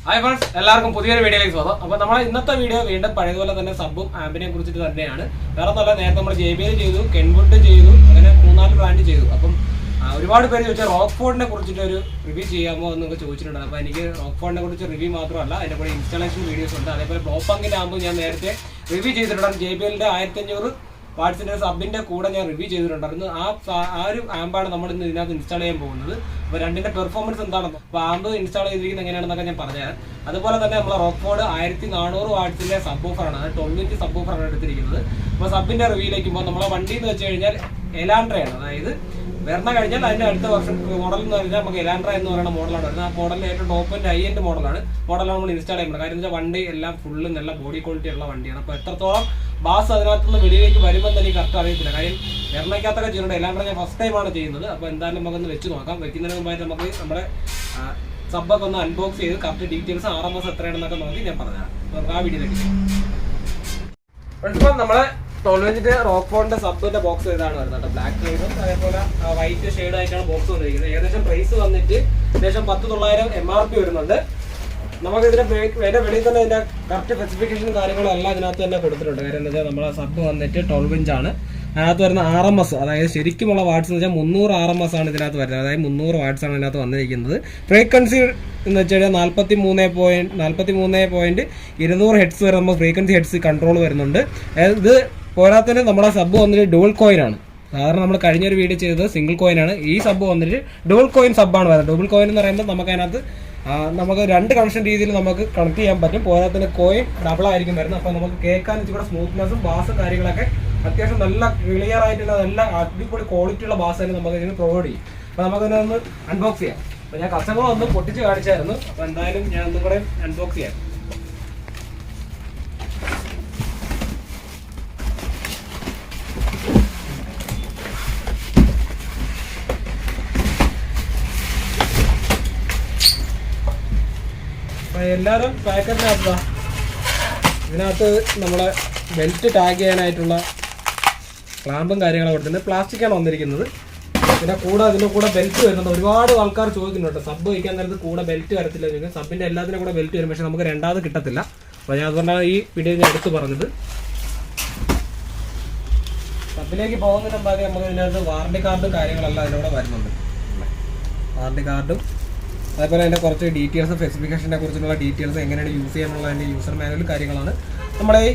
Hi friends, എല്ലാവർക്കും പുതിയൊരു വീഡിയോയിലേക്ക് സ്വാഗതം. അപ്പോൾ നമ്മൾ ഇന്നത്തെ വീഡിയോ വീണ്ടും പഴയതുപോലെ തന്നെ സബും ആമ്പിനെ കുറിച്ചിട്ട് തന്നെയാണ്. വേറെ ഒന്നുമല്ല, നേരത്തെ നമ്മൾ JBL ചെയ്തു, കെൻവുഡ് ചെയ്തു, അങ്ങനെ 3-4 ബ്രാൻഡ് ചെയ്തു. അപ്പം ഒരുപാട് പേര് ചോദിച്ചാൽ റോക്ക്ഫോർഡിനെ കുറിച്ചിട്ട് ഒരു റിവ്യൂ ചെയ്യാമോ എന്നൊക്കെ ചോദിച്ചിട്ടുണ്ട്. അപ്പോൾ എനിക്ക് റോക്ക്ഫോർഡിനെ കുറിച്ച് റിവ്യൂ മാത്രമല്ല, അതിൻ്റെ കൂടെ ഇൻസ്റ്റാളേഷൻ വീഡിയോസ് ഉണ്ട്. അതേപോലെ ബ്ലോപാങ്കിൻ്റെ ആകുമ്പോൾ ഞാൻ നേരത്തെ റിവ്യൂ ചെയ്തിട്ടുണ്ട്. JBLന്റെ 1500 വാട്സിൻ്റെ സബിൻ്റെ കൂടെ ഞാൻ റിവ്യൂ ചെയ്തിട്ടുണ്ടായിരുന്നു. ആ ഒരു ആമ്പാണ് നമ്മൾ ഇന്ന് ഇതിനകത്ത് ഇൻസ്റ്റാൾ ചെയ്യാൻ പോകുന്നത്. അപ്പോൾ രണ്ടിൻ്റെ പെർഫോമൻസ് എന്താണെന്ന്, അപ്പോൾ ആമ്പ് ഇൻസ്റ്റാൾ ചെയ്തിരിക്കുന്നത് എങ്ങനെയാണെന്നൊക്കെ ഞാൻ പറഞ്ഞുതരാം. അതുപോലെ തന്നെ നമ്മൾ റോക്ക്ഫോർഡ് 1400 വാട്സിൻ്റെ സബ് ഓഫറാണ്, അത് 12 ഇഞ്ച് സബ് ഓഫറാണ് എടുത്തിരിക്കുന്നത്. അപ്പോൾ സബിൻ്റെ റിവ്യൂയിലേക്ക് പോകുമ്പോൾ നമ്മളെ വണ്ടി എന്ന് വെച്ച് കഴിഞ്ഞാൽ എലാൻഡ്രയാണ്. അതായത് വെർണ കഴിഞ്ഞാൽ അതിൻ്റെ അടുത്ത വർഷം മോഡൽ എന്ന് പറഞ്ഞാൽ നമുക്ക് എലാൻഡ്ര എന്ന് പറയുന്ന മോഡലാണ് വരുന്നത്. ആ മോഡലിൽ ഏറ്റവും ടോപ്പിൻ്റെ ഹൈ എൻഡ് മോഡലാണ് നമ്മൾ ഇൻസ്റ്റാൾ ചെയ്യുന്നത്. കാര്യം വെച്ചാൽ വണ്ടി എല്ലാം ഫുള്ള് നല്ല ബോഡി ക്വാളിറ്റി ഉള്ള വണ്ടിയാണ്. അപ്പോൾ എത്രത്തോളം ബാസ് അതിനകത്തുനിന്ന് വെളിയിലേക്ക് വരുമെന്ന് എനിക്ക് കറക്റ്റ് അറിയത്തില്ല. കാര്യം എറണാകുളത്തൊക്കെ ചെയ്യുന്നുണ്ട്, എല്ലാം ഞാൻ ഫസ്റ്റ് ടൈമാണ് ചെയ്യുന്നത്. അപ്പോൾ എന്തായാലും നമുക്കൊന്ന് വെച്ച് നോക്കാം. വെക്കുന്നതിന് മുമ്പായിട്ട് നമുക്ക് നമ്മുടെ സബ്ബൊക്കെ ഒന്ന് അൺബോക്സ് ചെയ്ത് കറക്റ്റ് ഡീറ്റെയിൽസ് RMS എത്രയാണെന്നൊക്കെ നോക്കി ഞാൻ പറഞ്ഞുതരാം. നമുക്ക് ആ വീഡിയോയിലേക്ക് ഇപ്പം നമ്മളെ 12 ഇഞ്ചിന്റെ റോക്ക്ഫോർഡിന്റെ സബിന്റെ ബോക്സ് ഇതാണ് വരുന്നത്. ബ്ലാക്ക് കളറും അതേപോലെ വൈറ്റ് ഷെയ്ഡ് ആയിട്ടാണ് ബോക്സ് വന്നിരിക്കുന്നത്. ഏകദേശം പ്രൈസ് വന്നിട്ട് ഏകദേശം 10,900 MRP വരുന്നുണ്ട്. നമുക്ക് ഇതിന്റെ വെളിയിൽ തന്നെ ഇതിന്റെ കറക്റ്റ് സ്പെസിഫിക്കേഷൻ കാര്യങ്ങളും എല്ലാം ഇതിനകത്ത് തന്നെ കൊടുത്തിട്ടുണ്ട്. കാര്യം എന്താ വെച്ചാൽ നമ്മളെ സബ് വന്നിട്ട് 12 ഇഞ്ചാണ്. അതിനകത്ത് വരുന്ന RMS, അതായത് ശരിക്കുമുള്ള വാട്ട്സ് എന്ന് വെച്ചാൽ 300 RMS ആണ് ഇതിനകത്ത് വരുന്നത്. അതായത് 300 വാട്ട്സ് ആണ് ഇതിനകത്ത് വന്നിരിക്കുന്നത്. ഫ്രീക്വൻസി എന്ന് വെച്ച് കഴിഞ്ഞാൽ 43.200 ഹെഡ്സ് വരെ നമുക്ക് ഫ്രീക്വൻസി ഹെഡ്സ് കൺട്രോൾ വരുന്നുണ്ട്. ഇത് പോരാത്തതിന് നമ്മുടെ സബ് വന്നിട്ട് ഡുവൽ കോയിൻ ആണ്. സാധാരണ നമ്മൾ കഴിഞ്ഞൊരു വീഡിയോ ചെയ്തത് സിംഗിൾ കോയിൻ ആണ്. ഈ സബ് വന്നിട്ട് ഡുവൽ കോയിൻ സബ്ബാണ് വരുന്നത്. ഡുവൽ കോയിൻ എന്ന് പറയുമ്പോൾ നമുക്ക് അതിനകത്ത് നമുക്ക് 2 കണക്ഷൻ രീതിയിൽ നമുക്ക് കണക്ട് ചെയ്യാൻ പറ്റും. പോരാത്തതിന് കോയിൻ ഡബിൾ ആയിരിക്കും വരുന്നത്. അപ്പോൾ നമുക്ക് കേൾക്കാൻ ഇച്ചിരി സ്മൂത്ത്നെസ്സും ബാസ് കാര്യങ്ങളൊക്കെ അത്യാവശ്യം നല്ല ക്ലിയർ ആയിട്ടുള്ള നല്ല അടിപൊളി ക്വാളിറ്റി ഉള്ള ബാസ് തന്നെ നമുക്ക് ഇതിന് പ്രൊവൈഡ് ചെയ്യും. അപ്പോൾ നമുക്കിതൊന്ന് അൺബോക്സ് ചെയ്യാം. അപ്പോൾ ഞാൻ കസ്റ്റമർ ഒന്ന് പൊട്ടിച്ച് കാണിച്ചായിരുന്നു. അപ്പോൾ എന്തായാലും ഞാൻ ഒന്നും കൂടെ അൺബോക്സ് ചെയ്യാം. എല്ലാവരും പാക്കറ്റിനകത്താ. ഇതിനകത്ത് നമ്മളെ ബെൽറ്റ് ടാഗ് ചെയ്യാനായിട്ടുള്ള ക്ലാമ്പും കാര്യങ്ങളും കൊടുത്തിട്ടുണ്ട്. പ്ലാസ്റ്റിക്കാണ് വന്നിരിക്കുന്നത്. പിന്നെ കൂടെ അതിൻ്റെ കൂടെ ബെൽറ്റ് വരുന്നുണ്ട്. ഒരുപാട് ആൾക്കാർ ചോദിക്കുന്നുണ്ട് സബ് വയ്ക്കാൻ നേരത്ത് കൂടെ ബെൽറ്റ് വരത്തില്ല ചോദിക്കുന്നത്. സബിൻ്റെ എല്ലാത്തിനും കൂടെ ബെൽറ്റ് വരും, പക്ഷേ നമുക്ക് രണ്ടാമത് കിട്ടത്തില്ല. അപ്പോൾ ഞാൻ അതുകൊണ്ടാണ് ഈ വീഡിയോ ഞാൻ എടുത്ത് പറഞ്ഞത്. സബിലേക്ക് പോകുന്നതിന് മുമ്പാകെ നമുക്ക് ഇതിനകത്ത് വാറണ്ടി കാർഡും കാര്യങ്ങളെല്ലാം അതിലൂടെ വരുന്നുണ്ട്. വാറണ്ടി കാർഡും അതേപോലെ അതിൻ്റെ കുറച്ച് ഡീറ്റെയിൽസ്, സ്പെസിഫിക്കേഷനെ കുറിച്ചുള്ള ഡീറ്റെയിൽസ്, എങ്ങനെയാണ് യൂസ് ചെയ്യാനുള്ള അതിൻ്റെ യൂസർ മാനുവൽ കാര്യങ്ങളാണ് നമ്മുടെ ഈ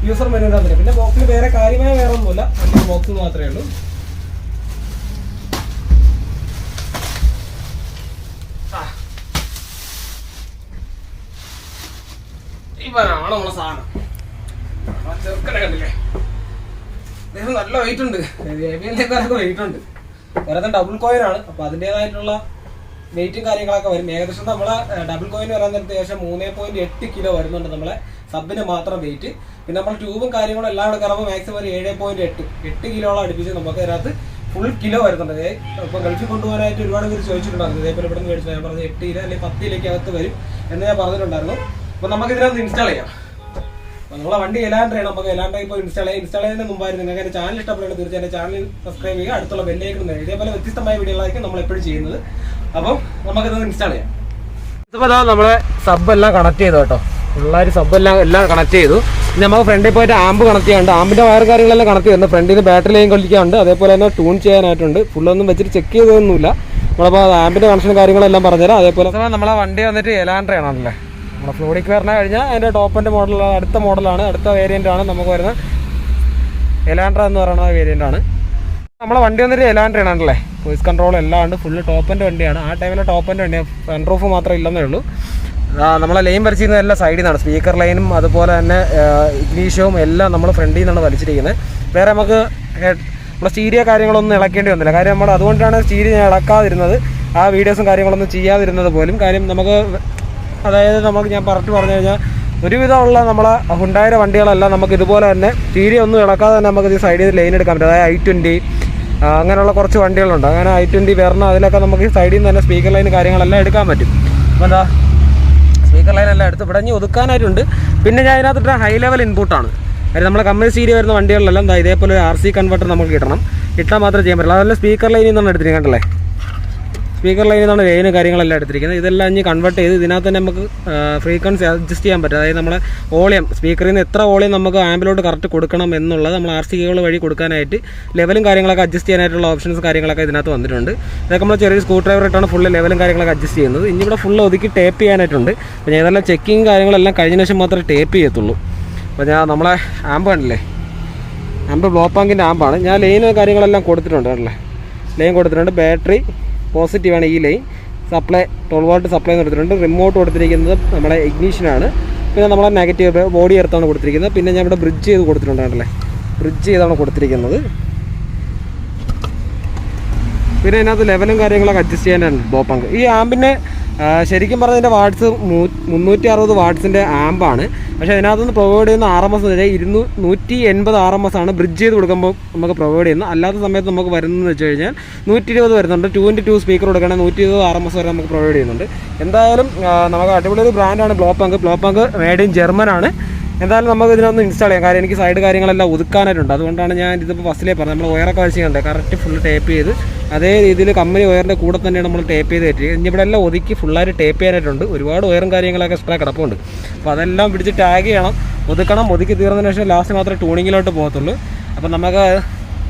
യൂസർ മാനുവലിനകത്ത്. പിന്നെ ബോക്സിൽ വേറെ കാര്യമായ വേറെ ഒന്നുമില്ല, അതിൻ്റെ ബോക്സ് മാത്രമേ ഉള്ളൂ. ഇവരാണ് നമ്മളെ സാധനം. ചെറുക്കനെ കണ്ടില്ലേ, അദ്ദേഹം നല്ല വെയിറ്റ് ഉണ്ട്. വെയിറ്റ് ഉണ്ട്. വേറെ ഡബിൾ കോയിനാണ്. അപ്പോൾ അതിൻ്റെതായിട്ടുള്ള വെയിറ്റും കാര്യങ്ങളൊക്കെ വരും. ഏകദേശം നമ്മളെ ഡബിൾ കോയിൻ വരാൻ നേരത്തെ ഏകദേശം 3.8 കിലോ വരുന്നുണ്ട് നമ്മളെ സബിന് മാത്രം വെയിറ്റ്. പിന്നെ നമ്മൾ ട്യൂബും കാര്യങ്ങളും എല്ലാം കൂടെ കയറുമ്പോൾ മാക്സിമം ഒരു 7.8 കിലോളം അടുപ്പിച്ച് നമുക്ക് അതിനകത്ത് ഫുൾ കിലോ വരുന്നുണ്ട്. ഇപ്പോൾ ഗൾഫിൽ കൊണ്ടുപോകാനായിട്ട് ഒരുപാട് പേര് ചോദിച്ചിട്ടുണ്ടായിരുന്നു. ഇതേപോലെ ഇവിടെ നിന്ന് മേടിച്ചു. ഞാൻ പറഞ്ഞത് 8 കിലോ അല്ലെങ്കിൽ 10 കിലോയ്ക്ക് അകത്ത് വരും എന്ന് ഞാൻ പറഞ്ഞിട്ടുണ്ടായിരുന്നു. അപ്പോൾ നമുക്ക് ഇതിനകത്ത് ഇൻസ്റ്റാൾ ചെയ്യാം. അപ്പോൾ നമ്മളെ വണ്ടി എലാൻഡ്രയാണ്. നമുക്ക് എലാൻഡ്ര ഇപ്പോൾ ഇൻസ്റ്റാൾ ചെയ്യുന്നതിന് മുമ്പായിരുന്നു. നിങ്ങൾക്ക് എൻ്റെ ചാനൽ ഇഷ്ടപ്പെടുന്നത് തീർച്ചയായും ചാനൽ സബ്സ്ക്രൈബ് ചെയ്യുക, അടുത്തുള്ള ബെല്ലൈക്കൺ നേടുക. ഇതേപോലെ വ്യത്യസ്തമായ വീഡിയോകളായിരിക്കും നമ്മൾ എപ്പോഴും ചെയ്യുന്നത്. അപ്പം നമുക്കിത് ഇൻസ്റ്റാൾ ചെയ്യാം. ഇപ്പോൾ നമ്മളെ സബ് എല്ലാം കണക്ട് ചെയ്തു കേട്ടോ. പിള്ളേർ സബ് എല്ലാം കണക്ട് ചെയ്തു. പിന്നെ നമുക്ക് ഫ്രണ്ടിൽ പോയിട്ട് ആമ്പ് കണക്ട് ചെയ്യാനുണ്ട്. ആമ്പിൻ്റെ വയർ കാര്യങ്ങളെല്ലാം കണക്ട് ചെയ്യുന്നുണ്ട്. ഫ്രണ്ടിൽ നിന്ന് ബാറ്ററി ലൈൻ കളിക്കാനുണ്ട്. അതേപോലെ തന്നെ ട്യൂൺ ചെയ്യാനായിട്ടുണ്ട്. ഫുള്ളൊന്നും വെച്ചിട്ട് ചെക്ക് ചെയ്തൊന്നുമില്ല. നമ്മളപ്പോൾ ആമ്പിൻ്റെ കണക്ഷൻ കാര്യങ്ങളെല്ലാം പറഞ്ഞുതരാം. അതേപോലെ നമ്മളെ വണ്ടി വന്നിട്ട് എലാൻഡ്രയാണല്ലേ. നമ്മുടെ ഫ്ലോഡിക്ക് വരണം കഴിഞ്ഞാൽ അതിൻ്റെ ടോപ്പിൻ്റെ മോഡൽ അടുത്ത മോഡലാണ്, അടുത്ത വേരിയൻ്റ് ആണ് നമുക്ക് വരുന്നത്. എലാൻഡ്ര എന്ന് പറയുന്ന വേരിയൻ്റ് ആണ്. നമ്മളെ വണ്ടി വന്നിട്ട് എലാൻഡ്രയാണല്ലേ. വോയിസ് കൺട്രോൾ എല്ലാം ഉണ്ട്. ഫുള്ള് ടോപ്പിൻ്റെ വണ്ടിയാണ്. ആ ടൈമിലെ ടോപ്പിൻ്റെ വണ്ടിയാണ്. സൺ റൂഫ് മാത്രം ഇല്ലെന്നേ ഉള്ളൂ. നമ്മളെ ലൈൻ വലിച്ചിരുന്നത് എല്ലാം സൈഡിൽ നിന്നാണ്. സ്പീക്കർ ലൈനും അതുപോലെ തന്നെ ഇഗ്നീഷ്യവും എല്ലാം നമ്മൾ ഫ്രണ്ടിൽ നിന്നാണ് വലിച്ചിരിക്കുന്നത്. വേറെ നമുക്ക് നമ്മുടെ സ്റ്റീരിയോ കാര്യങ്ങളൊന്നും ഇളക്കേണ്ടി വന്നില്ല. കാര്യം നമ്മൾ അതുകൊണ്ടാണ് സ്റ്റീരിയോ ഞാൻ ഇളക്കാതിരുന്നത്, ആ വീഡിയോസും കാര്യങ്ങളൊന്നും ചെയ്യാതിരുന്നത് പോലും. കാര്യം നമുക്ക് അതായത് നമുക്ക് ഞാൻ പറഞ്ഞു കഴിഞ്ഞാൽ ഒരുവിധമുള്ള നമ്മളെ ഹുണ്ടായുടെ വണ്ടികളെല്ലാം നമുക്ക് ഇതുപോലെ തന്നെ സ്റ്റീരിയോ ഒന്നും ഇളക്കാതെ തന്നെ നമുക്ക് ഈ സൈഡിൽ ലൈൻ എടുക്കാൻ പറ്റും. അതായത് i20 അങ്ങനെയുള്ള കുറച്ച് വണ്ടികളുണ്ട്. അങ്ങനെ i20 വരണം, അതിലൊക്കെ നമുക്ക് ഈ സൈഡിൽ നിന്ന് തന്നെ സ്പീക്കർ ലൈൻ കാര്യങ്ങളെല്ലാം എടുക്കാൻ പറ്റും. അപ്പോൾ എന്താ സ്പീക്കർ ലൈൻ എല്ലാം എടുത്ത് ഇവിടെ ഒതുക്കാനായിട്ടുണ്ട്. പിന്നെ ഞാൻ ഇതിനകത്തിട്ട് ഹൈ ലെവൽ ഇൻപുട്ടാണ്. കാര്യം നമ്മളെ കമ്പനി സ്റ്റീരിയോ വരുന്ന വണ്ടികളിലെല്ലാം ഇതേപോലെ ഒരു RC കൺവെർട്ടർ നമുക്ക് കിട്ടാൻ മാത്രമേ ചെയ്യാൻ പറ്റില്ല. അതല്ല സ്പീക്കർ ലൈനിൽ നിന്നാണ് എടുത്തിരിക്കണ്ടല്ലേ. സ്പീക്കർ ലൈനിൽ നിന്നാണ് ലൈനും കാര്യങ്ങളെല്ലാം എടുത്തിരിക്കുന്നത്. ഇതെല്ലാം ഇനി കൺവേർട്ട് ചെയ്ത് ഇതിനകത്ത് തന്നെ നമുക്ക് ഫ്രീക്വൻസി അഡ്ജസ്റ്റ് ചെയ്യാൻ പറ്റും. അതായത് നമ്മുടെ വോളിയം സ്പീക്കറിൽ നിന്ന് എത്ര വോളിയം നമുക്ക് ആംബിലോട്ട് കറക്റ്റ് കൊടുക്കണം എന്നുള്ളത് നമ്മൾ RC കേബിൾ വഴി കൊടുക്കാനായിട്ട് ലെവലും കാര്യങ്ങളൊക്കെ അഡ്ജസ്റ്റ് ചെയ്യാനായിട്ടുള്ള ഓപ്ഷൻസ് കാര്യങ്ങളൊക്കെ ഇതിനകത്ത് വന്നിട്ടുണ്ട്. ഇതൊക്കെ നമ്മൾ ചെറിയൊരു സ്ക്രൂ ഡ്രൈവർ ഇട്ടാണ് ഫുള്ള് ലെവലും കാര്യങ്ങളൊക്കെ അഡ്ജസ്റ്റ് ചെയ്യുന്നത്. ഇനി ഇവിടെ ഫുള്ള് ഒതുക്കി ടേപ്പ് ചെയ്യാനായിട്ടുണ്ട്. അപ്പോൾ ഞാൻ ഇതെല്ലാം ചെക്കിങ് കാര്യങ്ങളെല്ലാം കഴിഞ്ഞ ശേഷം മാത്രമേ ടേപ്പ് ചെയ്യത്തുള്ളൂ. അപ്പോൾ ഞാൻ നമ്മളെ ആമ്പ് കണ്ടില്ലേ, ആമ്പ് ബ്ലോപാങ്കിൻ്റെ ആമ്പാണ്. ഞാൻ ലൈന് കാര്യങ്ങളെല്ലാം കൊടുത്തിട്ടുണ്ട് അല്ലേ, ലൈൻ കൊടുത്തിട്ടുണ്ട്. ബാറ്ററി പോസിറ്റീവാണ് ഈ ലൈൻ. സപ്ലൈ 12 വോൾട്ട് സപ്ലൈ കൊടുത്തിട്ടുണ്ട്. റിമോട്ട് കൊടുത്തിരിക്കുന്നത് നമ്മുടെ ഇഗ്നീഷനാണ്. പിന്നെ നമ്മളെ നെഗറ്റീവ് ബോഡി എർത്താണ് കൊടുത്തിരിക്കുന്നത്. പിന്നെ ഞാൻ ഇവിടെ ബ്രിഡ്ജ് ചെയ്ത് കൊടുത്തിട്ടുണ്ട് അല്ലേ, ബ്രിഡ്ജ് ചെയ്താണ് കൊടുത്തിരിക്കുന്നത്. പിന്നെ അതിനകത്ത് ലെവലും കാര്യങ്ങളൊക്കെ അഡ്ജസ്റ്റ് ചെയ്യാനാണ് ബ്ലോപാങ്ക്. ഈ ആമ്പിൻ്റെ ശരിക്കും പറഞ്ഞതിൻ്റെ വാട്ട്സ് 360 വാട്ട്സിൻ്റെ ആമ്പാണ്. പക്ഷേ അതിനകത്തുനിന്ന് പ്രൊവൈഡ് ചെയ്യുന്ന RMS 180 RMS ആണ് ബ്രിഡ്ജ് ചെയ്ത് കൊടുക്കുമ്പോൾ നമുക്ക് പ്രൊവൈഡ് ചെയ്യുന്നത്. അല്ലാത്ത സമയത്ത് നമുക്ക് വരുന്നതെന്ന് വെച്ച് കഴിഞ്ഞാൽ 120 വരുന്നുണ്ട്. 2x2 സ്പീക്കർ കൊടുക്കുകയാണെങ്കിൽ 120 RMS വരെ നമുക്ക് പ്രൊവൈഡ് ചെയ്യുന്നുണ്ട്. എന്തായാലും നമുക്ക് അടിപൊളി ഒരു ബ്രാൻഡാണ് ബ്ലോപാങ്ക്. ബ്ലോപാങ്ക് മെയ്ഡ് ഇൻ ജർമ്മനാണ്. എന്തായാലും നമുക്ക് ഇതിനൊന്ന് ഇൻസ്റ്റാൾ ചെയ്യാം. കാര്യം എനിക്ക് സൈഡ് കാര്യങ്ങളെല്ലാം ഒതുക്കാനായിട്ടുണ്ട്. അതുകൊണ്ടാണ് ഞാൻ ഇതിപ്പോൾ ഫസ്റ്റിലേ പറഞ്ഞത്. നമ്മൾ വയറൊക്കെ വലിച്ചുകൊണ്ട് കറക്റ്റ് ഫുള്ള് ടേപ്പ് ചെയ്ത് അതേ രീതിയിൽ കമ്പനി വയറിൻ്റെ കൂടെ തന്നെയാണ് നമ്മൾ ടേപ്പ് ചെയ്ത് കയറ്റി. ഇനി ഇവിടെ എല്ലാം ഒതുക്കി ഫുള്ളായിട്ട് ടേപ്പ് ചെയ്യാനായിട്ടുണ്ട്. ഒരുപാട് വയറും കാര്യങ്ങളൊക്കെ എക്സ്ട്രാ കിടപ്പുണ്ട്. അപ്പോൾ അതെല്ലാം പിടിച്ച് ടാഗ് ചെയ്യണം, ഒതുക്കണം. ഒതുക്കി തീർന്നതിന് ശേഷം ലാസ്റ്റ് മാത്രമേ ട്യൂണിങ്ങിലോട്ട് പോകത്തുള്ളൂ. അപ്പോൾ നമുക്ക്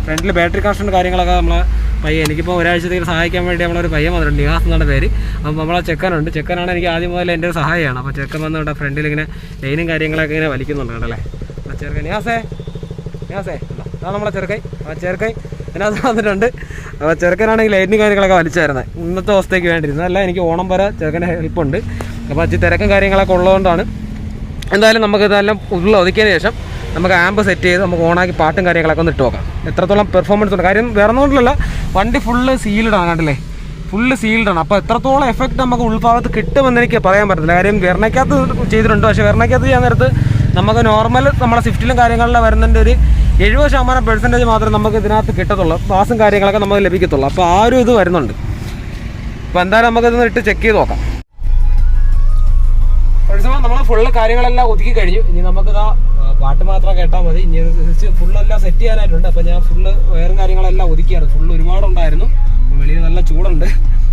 ഫ്രണ്ടിൽ ബാറ്ററി കണക്ഷൻ കാര്യങ്ങളൊക്കെ നമ്മളെ പയ്യെ എനിക്കിപ്പോൾ ഒരാഴ്ചത്തേക്ക് സഹായിക്കാൻ വേണ്ടി നമ്മളൊരു പയ്യൻ വന്നിട്ടുണ്ട്. നിഹാസ് എന്നാണ് പേര്. അപ്പം നമ്മളെ ചെക്കനുണ്ട്. ചെക്കനാണ് എനിക്ക് ആദ്യം മുതൽ എൻ്റെ സഹായമാണ്. അപ്പോൾ ചെക്കൻ വന്ന് ഇവിടെ ഫ്രണ്ടിൽ ഇങ്ങനെ ലൈനും കാര്യങ്ങളൊക്കെ ഇങ്ങനെ വലിക്കുന്നുണ്ട് കേട്ടല്ലേ. ആ ചെറുക്കൻ നിഹാസേ അതാണ് നമ്മളെ ചെറുക്കൈ. ആ ചെറുക്കൈ ഇതിനകത്ത് വന്നിട്ടുണ്ട്. അപ്പോൾ ചെറുക്കനാണെങ്കിൽ ലൈനും കാര്യങ്ങളൊക്കെ വലിച്ചായിരുന്നത് ഇന്നത്തെ അവസ്ഥയ്ക്ക് വേണ്ടിയിരുന്നത്. അല്ല എനിക്ക് ഓണം വരെ ചെറുക്കൻ്റെ ഹെൽപ്പുണ്ട്. അപ്പോൾ അച്ഛൻ തിരക്കും കാര്യങ്ങളൊക്കെ ഉള്ളതുകൊണ്ടാണ്. എന്തായാലും നമുക്കിതെല്ലാം ഉള്ള ഒതുക്കിയതിന് ശേഷം നമുക്ക് ആമ്പ് സെറ്റ് ചെയ്ത് നമുക്ക് ഓണാക്കി പാട്ടും കാര്യങ്ങളൊക്കെ ഒന്ന് ഇട്ട് നോക്കാം. എത്രത്തോളം പെർഫോമൻസ് ഉണ്ട്. കാര്യം വേറെ ഒന്നുകൊണ്ടല്ല, വണ്ടി ഫുള്ള് സീൽഡാണ് കണ്ടില്ലേ, ഫുള്ള് സീൽഡാണ്. അപ്പോൾ എത്രത്തോളം എഫക്റ്റ് നമുക്ക് ഉൾഭാഗത്ത് കിട്ടുമെന്ന് എനിക്ക് പറയാൻ പറ്റില്ല. കാര്യം വെർണയ്ക്കകത്ത് ചെയ്തിട്ടുണ്ട്. പക്ഷേ വെർണയ്ക്കകത്ത് ചെയ്യാൻ നേരത്ത് നമുക്ക് നോർമൽ നമ്മുടെ സ്വിഫ്റ്റിലും കാര്യങ്ങളിലും വരുന്നതിൻ്റെ ഒരു 70% മാത്രമേ നമുക്ക് ഇതിനകത്ത് കിട്ടത്തുള്ളൂ. ബാസും കാര്യങ്ങളൊക്കെ നമുക്ക് ലഭിക്കത്തുള്ളൂ. അപ്പോൾ ആ ഒരു ഇത് വരുന്നുണ്ട്. അപ്പോൾ എന്തായാലും നമുക്കിതൊന്ന് ഇട്ട് ചെക്ക് ചെയ്ത് നോക്കാം. നമ്മൾ ഫുള്ള് കാര്യങ്ങളെല്ലാം ഒതുക്കി കഴിഞ്ഞു. ഇനി നമുക്കിതാ പാട്ട് മാത്രം കേട്ടാൽ മതി. ഇനി ഫുള്ളെല്ലാം സെറ്റ് ചെയ്യാനായിട്ടുണ്ട്. അപ്പോൾ ഞാൻ ഫുള്ള് വയറും കാര്യങ്ങളെല്ലാം ഒതുക്കിയായിരുന്നു. ഫുള്ള് ഒരുപാടുണ്ടായിരുന്നു. വെളിയിൽ നല്ല ചൂടുണ്ട്.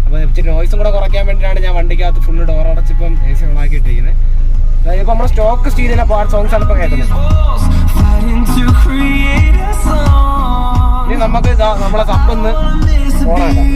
അപ്പോൾ ഇച്ചിരി നോയ്സും കൂടെ കുറയ്ക്കാൻ വേണ്ടിയിട്ടാണ് ഞാൻ വണ്ടിക്കകത്ത് ഫുള്ള് ഡോർ അടച്ചിപ്പം AC ഓണാക്കി ഇട്ടിരിക്കുന്നത്. ഇപ്പം നമ്മുടെ സ്റ്റോക്ക് സ്റ്റീലിലെ പാട്ട് സോങ്സ് ആണ് ഇപ്പം കേൾക്കുന്നത്. ഇനി നമുക്ക് ഇതാ നമ്മളെ സപ്പൊന്ന് ഓണാക്കാം.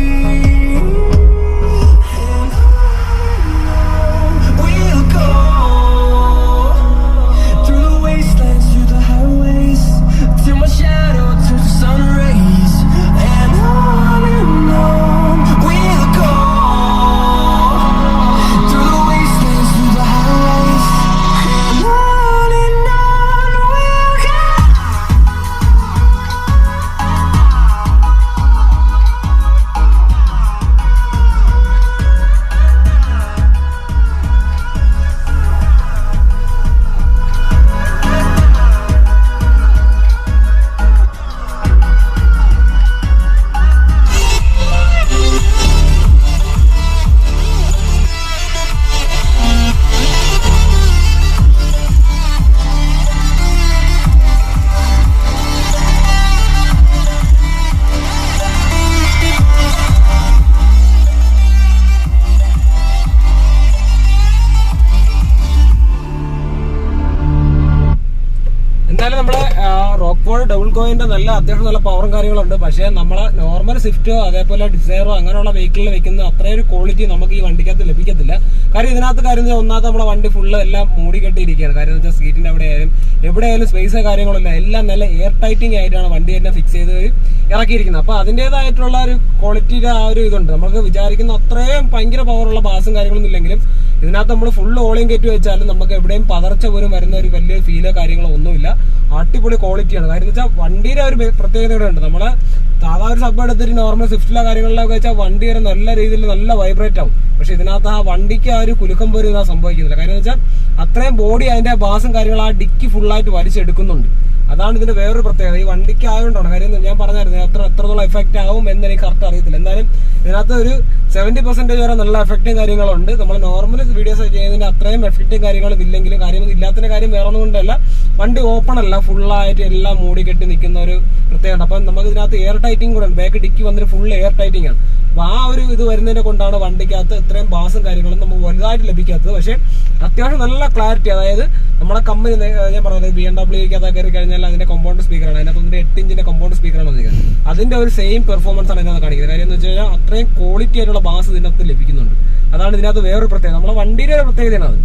റോക്ക്ഫോർഡ് ഡബിൾ കോയിന്റെ അത്യാവശ്യം നല്ല പവറും കാര്യങ്ങളുണ്ട്. പക്ഷേ നമ്മളെ നോർമൽ സ്വിഫ്റ്റോ അതേപോലെ ഡിസൈറോ അങ്ങനെയുള്ള വെഹിക്കിളിൽ വെക്കുന്ന അത്രയും ഒരു ക്വാളിറ്റി നമുക്ക് ഈ വണ്ടിക്കകത്ത് ലഭിക്കത്തില്ല. കാര്യം ഇതിനകത്ത് കാര്യം ഒന്നാമത്തെ നമ്മളെ വണ്ടി ഫുള്ള് എല്ലാം മൂടിക്കെട്ടിയിരിക്കുകയാണ്. കാര്യം എന്ന് വെച്ചാൽ സീറ്റിന്റെ അവിടെ ആയാലും എവിടെയായാലും സ്പേസോ കാര്യങ്ങളില്ല. എല്ലാം നല്ല എയർ ടൈറ്റിംഗ് ആയിട്ടാണ് വണ്ടി തന്നെ ഫിക്സ് ചെയ്ത് ഇറക്കിയിരിക്കുന്നത്. അപ്പോൾ അതിൻ്റെതായിട്ടുള്ള ഒരു ക്വാളിറ്റിയുടെ ആ ഒരു ഇതുണ്ട്. നമുക്ക് വിചാരിക്കുന്ന അത്രയും ഭയങ്കര പവറുള്ള ബാസും കാര്യങ്ങളൊന്നും ഇല്ലെങ്കിലും ഇതിനകത്ത് നമ്മൾ ഫുള്ള് ഓളിയും കയറ്റി വെച്ചാലും നമുക്ക് എവിടെയും പതർച്ച പോലും വരുന്ന ഒരു വലിയ ഫീലോ കാര്യങ്ങളോ ഒന്നുമില്ല. അടിപൊളി ക്വാളിറ്റിയാണ്. കാര്യം എന്ന് വെച്ചാൽ വണ്ടിയുടെ ഒരു പ്രത്യേകത ഉണ്ട്. നമ്മളെ സാധാ ഒരു സബ് എടുത്തിട്ട് നോർമൽ സ്വിഫ്റ്റിലെ കാര്യങ്ങളിലൊക്കെ വെച്ചാൽ വണ്ടി വരെ നല്ല രീതിയിൽ നല്ല വൈബ്രേറ്റ് ആവും. പക്ഷെ ഇതിനകത്ത് ആ വണ്ടിക്ക് ആ ഒരു കുലുക്കം പോലും സംഭവിക്കുന്നില്ല. കാര്യം എന്ന് വെച്ചാൽ അത്രയും ബോഡി അതിന്റെ ബാസും കാര്യങ്ങളും ആ ഡിക്കി ഫുള്ളായിട്ട് വലിച്ചെടുക്കുന്നുണ്ട്. അതാണ് ഇതിന്റെ വേറൊരു പ്രത്യേകത. ഈ വണ്ടിക്ക് ആയതുകൊണ്ടാണ് കാര്യം ഞാൻ പറഞ്ഞായിരുന്നു എത്രത്തോളം എഫക്റ്റ് ആവും എന്ന് എനിക്ക് കറക്റ്റ് അറിയത്തില്ല. എന്തായാലും ഇതിനകത്ത് ഒരു 70% വരെ നല്ല എഫക്റ്റും കാര്യങ്ങളുണ്ട്. നമ്മൾ നോർമൽ വീഡിയോസ് ചെയ്യുന്നതിന്റെ അത്രയും എഫക്റ്റും കാര്യങ്ങളും ഇല്ലെങ്കിലും കാര്യമൊന്നും ഇല്ലാത്തതിന്റെ കാര്യം വേറെ ഒന്നും കൊണ്ടല്ല, വണ്ടി ഓപ്പൺ അല്ല, ഫുള്ളായിട്ട് എല്ലാം മൂടി കെട്ടി നിൽക്കുന്ന ഒരു പ്രത്യേകത. അപ്പം നമുക്ക് ഇതിനകത്ത് എയർ ടൈറ്റിംഗ് കൂടെ ഉണ്ട്. ബാക്ക് ഡിക്കി വന്നിട്ട് ഫുൾ എയർ ടൈറ്റിംഗ് ആണ്. അപ്പൊ ആ ഒരു ഇത് വരുന്നതിനെ കൊണ്ടാണ് വണ്ടിക്കകത്ത് ഇത്രയും ബാസും കാര്യങ്ങളും നമുക്ക് വലുതായിട്ട് ലഭിക്കാത്തത്. പക്ഷെ അത്യാവശ്യം നല്ല ക്ലാരിറ്റി, അതായത് നമ്മുടെ കമ്പനി ഞാൻ പറഞ്ഞത് BMW കയറി കഴിഞ്ഞാൽ അതിന്റെ കോമ്പൗണ്ട് സ്പീക്കറാണ്, അതിനകത്ത് 8 ഇഞ്ചിന്റെ കോമ്പൗണ്ട് സ്പീക്കറാണ് വന്നിരിക്കുന്നത്. അതിന്റെ ഒരു സെയിം പെർഫോമൻസ് ആണ് ഇതിനകത്ത് കാണിക്കുന്നത്. കാര്യം എന്ന് വെച്ച് കഴിഞ്ഞാൽ അത്രയും ക്വാളിറ്റി ആയിട്ടുള്ള ബാസ് ഇതിനകത്ത് ലഭിക്കുന്നുണ്ട്. അതാണ് ഇതിനകത്ത് വേറൊരു പ്രത്യേകത, നമ്മുടെ വണ്ടിയുടെ ഒരു പ്രത്യേകതയാണ് അത്.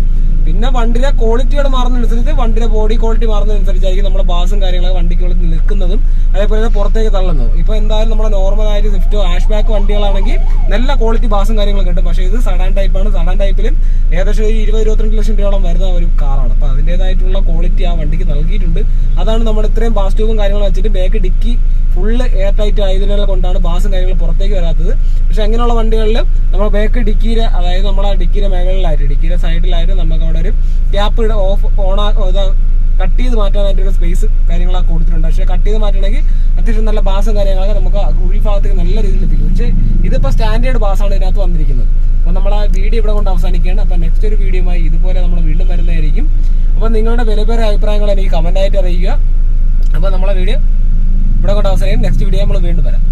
പിന്നെ വണ്ടിയുടെ ക്വാളിറ്റിയോട് മാറുന്നതനുസരിച്ച് വണ്ടിയുടെ ബോഡി ക്വാളിറ്റി മാറുന്നതനുസരിച്ചായിരിക്കും നമ്മുടെ ബാസും കാര്യങ്ങളൊക്കെ വണ്ടിക്കുള്ളിൽ നിൽക്കുന്നതും അതേപോലെ തന്നെ പുറത്തേക്ക് തള്ളുന്നതും. ഇപ്പൊ എന്തായാലും നമ്മുടെ നോർമലായിട്ട് സ്വിഫ്റ്റോ ഹാഷ് ബാക്ക് വണ്ടികളാണെങ്കിൽ നല്ല ക്വാളിറ്റി ബാസും കാര്യങ്ങളും കിട്ടും. പക്ഷേ ഇത് സഡാൻ ടൈപ്പാണ്. സഡാൻ ടൈപ്പിലും ഏകദേശം 20-22 ലക്ഷം രൂപയോളം വരുന്ന ഒരു കാറാണ്. അപ്പൊ അതിൻ്റെതായിട്ടുള്ള ക്വാളിറ്റി ആ വണ്ടിക്ക് നൽകിയിട്ടുണ്ട്. അതാണ് നമ്മൾ ഇത്രയും ബാസ് ട്യൂബും കാര്യങ്ങളും വെച്ചിട്ട് back dickey full air tight ആയതിനെ കൊണ്ടാണ് ബാസും കാര്യങ്ങളും പുറത്തേക്ക് വരാത്തത്. പക്ഷെ അങ്ങനെയുള്ള വണ്ടികളിൽ നമ്മൾ ബാക്ക് ഡിക്കിയുടെ, അതായത് നമ്മളെ ഡിക്കിയുടെ മേഖലയിലായിട്ട് ഡിക്കിയുടെ സൈഡിലായിട്ട് നമുക്ക് അവിടെ ഒരു ക്യാപ്പ് കട്ട് ചെയ്ത് മാറ്റാനായിട്ട് ഒരു സ്പേസ് കാര്യങ്ങളൊക്കെ കൊടുത്തിട്ടുണ്ട്. പക്ഷെ കട്ട് ചെയ്ത് മാറ്റണമെങ്കിൽ അത്യാവശ്യം നല്ല ബാസും കാര്യങ്ങളൊക്കെ നമുക്ക് ഉൾഭാഗത്തേക്ക് നല്ല രീതിയിൽ ലഭിക്കും. പക്ഷേ ഇതിപ്പോൾ സ്റ്റാൻഡേർഡ് ബാസാണ് ഇതിനകത്ത് വന്നിരിക്കുന്നത്. അപ്പോൾ നമ്മൾ ആ വീഡിയോ ഇവിടെ കൊണ്ട് അവസാനിക്കുകയാണ്. അപ്പോൾ നെക്സ്റ്റ് ഒരു വീഡിയോയുമായി ഇതുപോലെ നമ്മൾ വീണ്ടും വരുന്നതായിരിക്കും. അപ്പോൾ നിങ്ങളുടെ വിലപേറെ അഭിപ്രായങ്ങൾ എനിക്ക് കമൻ്റായിട്ട് അറിയിക്കുക. അപ്പോൾ നമ്മളെ വീഡിയോ ഇവിടെ കൊണ്ട് അവസാനിക്കും. നെക്സ്റ്റ് വീഡിയോ നമ്മൾ വീണ്ടും വരാം.